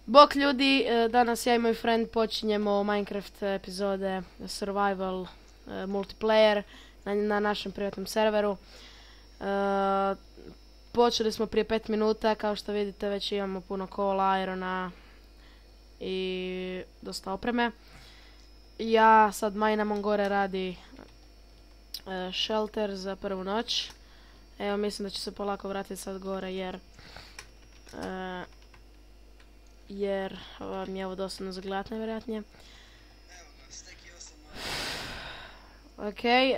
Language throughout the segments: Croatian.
Bok ljudi, danas ja i moj friend počinjemo Minecraft epizode Survival Multiplayer na našem privatnom serveru. Počeli smo prije 5 minuta, kao što vidite već imamo puno kola, irona i dosta opreme. Ja sad majnam, gore radi shelter za prvu noć. Evo, mislim da će se polako vratiti sad gore jer mi je ovo dosadno za gledat najvjerojatnije. Okej,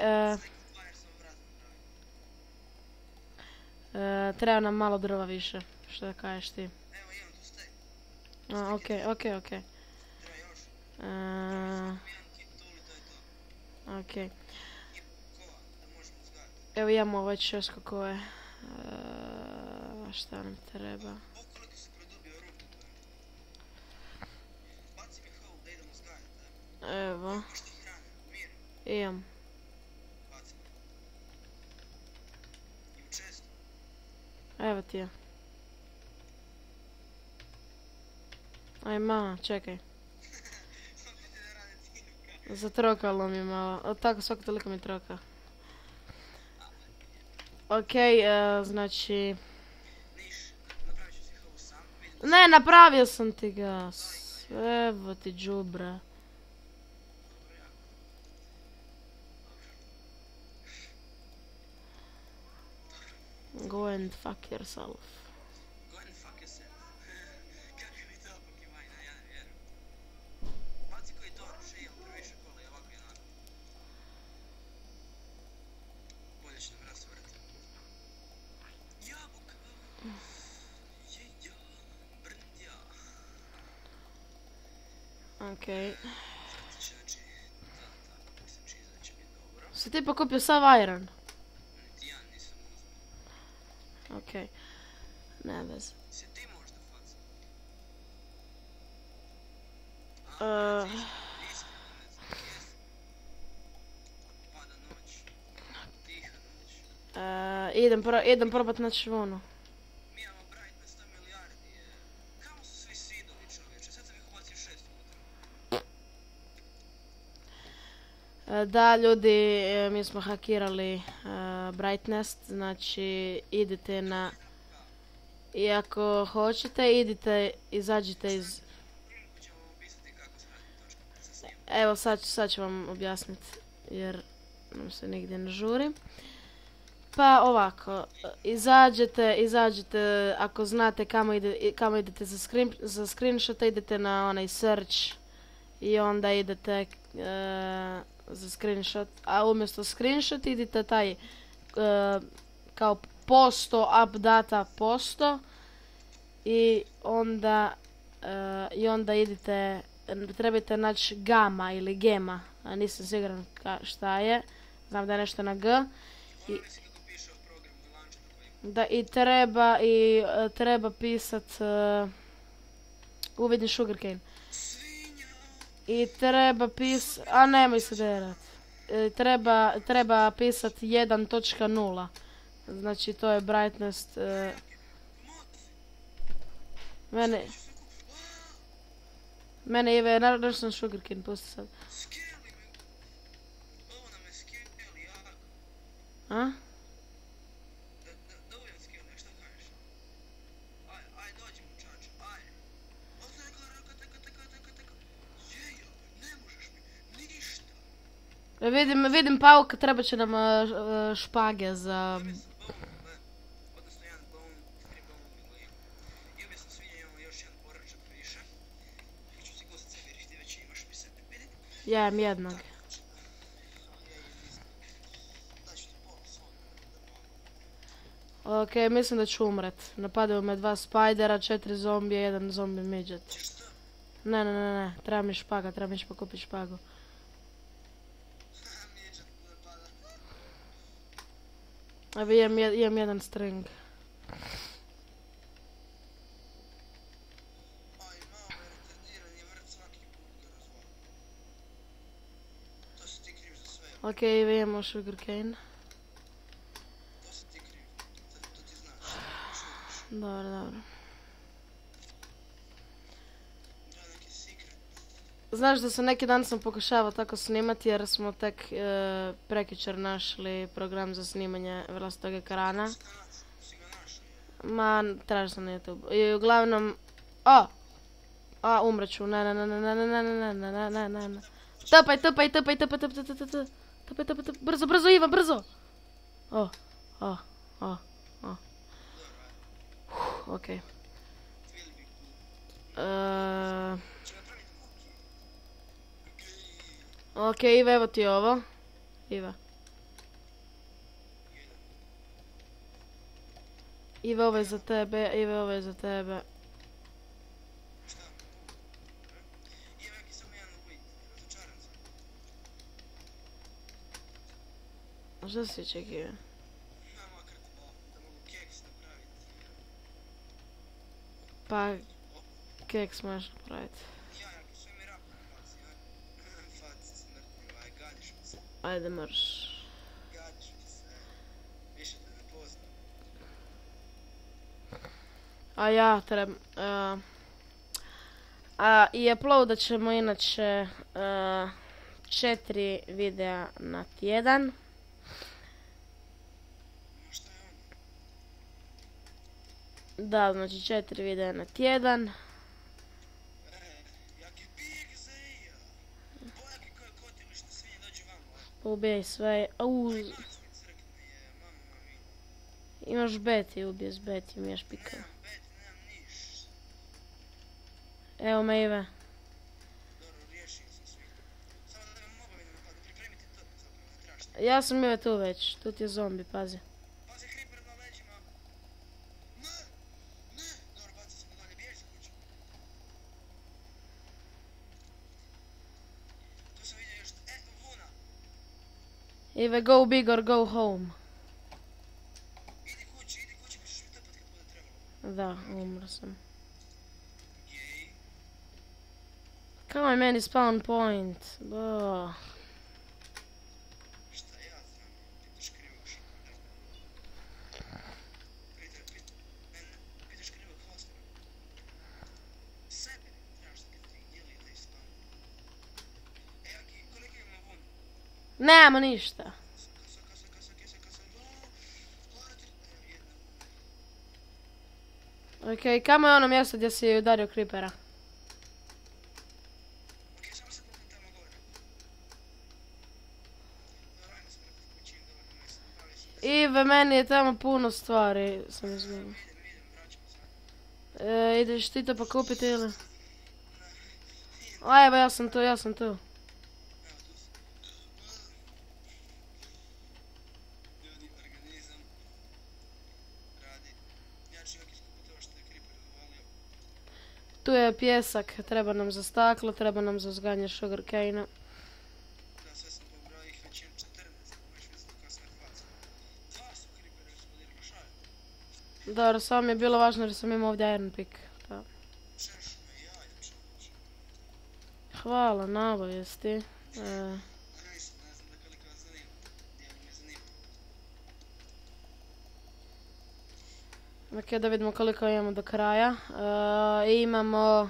treba nam malo drva više, što da kažeš ti? Okej. Okej. Evo imamo već 6 kokove. Šta nam treba? Evo. Imam. Evo ti je. Aj čekaj. Zatrokalo mi malo. Tako svako toliko mi troka. Okej, znači... Ne, napravio sam ti ga. Evo ti džubra. Go and fuck yourself. Okej. Si ti pokupio sav iron? Okej. Ne veze. Idem probat naći ono. Da, ljudi, mi smo hakirali brightness, znači idite na... I ako hoćete, izađite iz... Evo, sad ću vam objasniti, jer nam se nigdje ne žuri. Pa ovako, izađete, ako znate kamo idete za screenshot, idete na onaj search i onda idete za screenshot, a umjesto screenshot idete taj kao posto, updata posto i onda idete, trebate naći gama ili gema, a nisam siguran šta je, znam da je nešto na G. Treba pisat uvidni sugarcane. I treba pisat, a nemoj se derat. Treba pisat 1.0. Znači to je brightness. Mene je naravno sam sugarcane, pusti sad. A? Vidim pauka, treba će nam špage za... Ja imam jednog. Okej, mislim da ću umret. Napadaju me 2 spajdera, 4 zombije, 1 zombi midget. Ne, treba mi špaga, treba mi pokupiti špagu. Evo imam jedan string. Okej, imamo sugarcane. Dobro. Znaš da sam neki dan pokušavao tako snimati jer smo tek prekjučer našli program za snimanje vlastitog ekrana. Ma, tražio sam na YouTube. I uglavnom... umreću. Ne. Topaj. Brzo, Ivan, brzo! Okej. Okej, Iva, evo ti ovo. Iva, ovo je za tebe, ovo je za tebe. Šta si očekio? Pa, keks možeš napraviti. Ajde, moraš. A ja trebam... I uploadat ćemo inače 4 videa na tjedan. Da, znači 4 videa na tjedan. Ubijaj sve. Imaš Beti, ubije s Beti, mi ješ pika. Evo me Ive. Ja sam Ive tu već, tu ti je zombi, pazi. Ive, go big or go home. Idi kući, možeš mi tepat kad bude trebalo. Da, umro sam. Kao je meni spawn point? Bo. Šta ja znam, pitaš krivog šta, ne znam. Pitaš krivog hostera. Sebe trebaš da ti dijeli da je spawn. Aki, koliko imamo vun? Nemamo ništa. Okej, kamo je ono mjesto gdje si udario creepera? Ive, meni je tamo puno stvari, sam izgledao. Ideš ti to pokupiti ili? A evo, ja sam tu. Tu je pjesak, treba nam za staklo, treba nam za uzgajanje sugarcane-a. Dobro, samo mi je bilo važno jer sam imao ovdje iron pick. Hvala na obavijesti. Ok, da vidimo koliko imamo do kraja. Imamo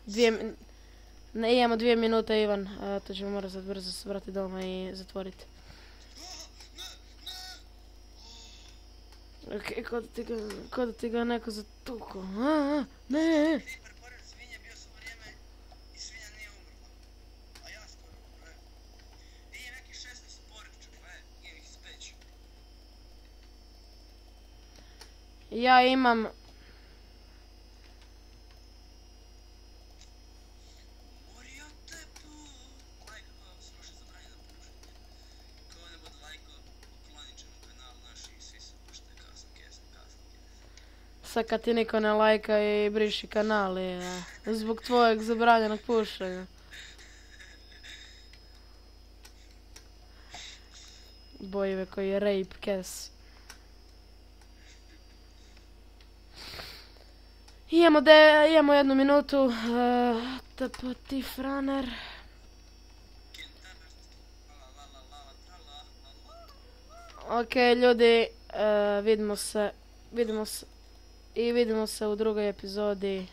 2 minute, Ivan. To ćemo morati brzo se vratiti doma i zatvoriti. Ok, ko da ti ga neko zatuko. Ne! Ja imam... Sad kad ti niko ne lajka i briši kanali, zbog tvojeg zabranjenog pušenja. Bojive koji je rape kes. Imamo 1 minutu. Ti franer. Ok, ljudi, vidimo se u drugoj epizodi